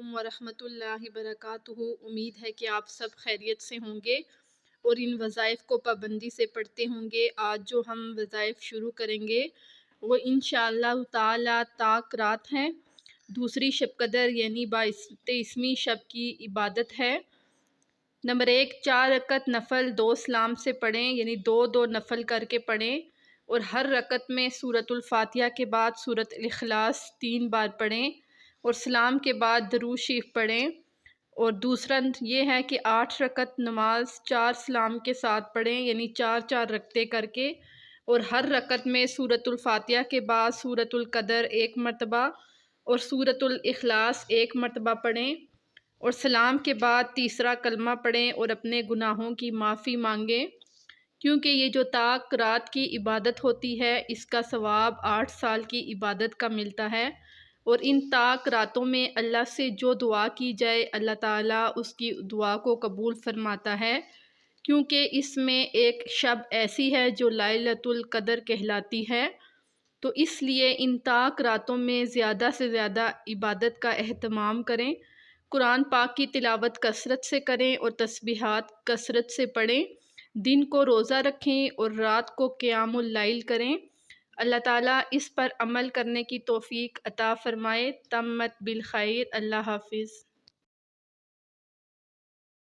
علیکم ورحمۃ اللہ وبرکاتہ۔ امید ہے کہ آپ سب خیریت سے ہوں گے اور ان وظائف کو پابندی سے پڑھتے ہوں گے۔ آج جو ہم وظائف شروع کریں گے وہ انشاءاللہ تعالی طاق رات ہیں، دوسری شب قدر یعنی 23ویں شب کی عبادت ہے۔ نمبر 1، 4 رکعت نفل 2 سلام سے پڑھیں، یعنی 2 نفل کر کے پڑھیں، اور ہر رکعت میں سورۃ الفاتحہ کے بعد سورۃ الاخلاص 3 بار پڑھیں اور سلام کے بعد درود شریف پڑھیں۔ اور دوسرا یہ ہے کہ 8 رکعت نماز 4 سلام کے ساتھ پڑھیں، یعنی 4 رکعتیں کر کے، اور ہر رکعت میں سورۃ الفاتحہ کے بعد سورۃ القدر 1 مرتبہ اور سورۃ الاخلاص 1 مرتبہ پڑھیں، اور سلام کے بعد تیسرا کلمہ پڑھیں اور اپنے گناہوں کی معافی مانگیں، کیونکہ یہ جو طاق رات کی عبادت ہوتی ہے اس کا ثواب 8 سال کی عبادت کا ملتا ہے۔ اور ان طاق راتوں میں اللہ سے جو دعا کی جائے اللہ تعالیٰ اس کی دعا کو قبول فرماتا ہے، کیونکہ اس میں ایک شب ایسی ہے جو لیلۃ القدر کہلاتی ہے۔ تو اس لیے ان طاق راتوں میں زیادہ سے زیادہ عبادت کا اہتمام کریں، قرآن پاک کی تلاوت کثرت سے کریں اور تسبیحات کثرت سے پڑھیں، دن کو روزہ رکھیں اور رات کو قیام اللیل کریں۔ اللہ تعالیٰ اس پر عمل کرنے کی توفیق عطا فرمائے۔ تمت بالخیر۔ اللہ حافظ۔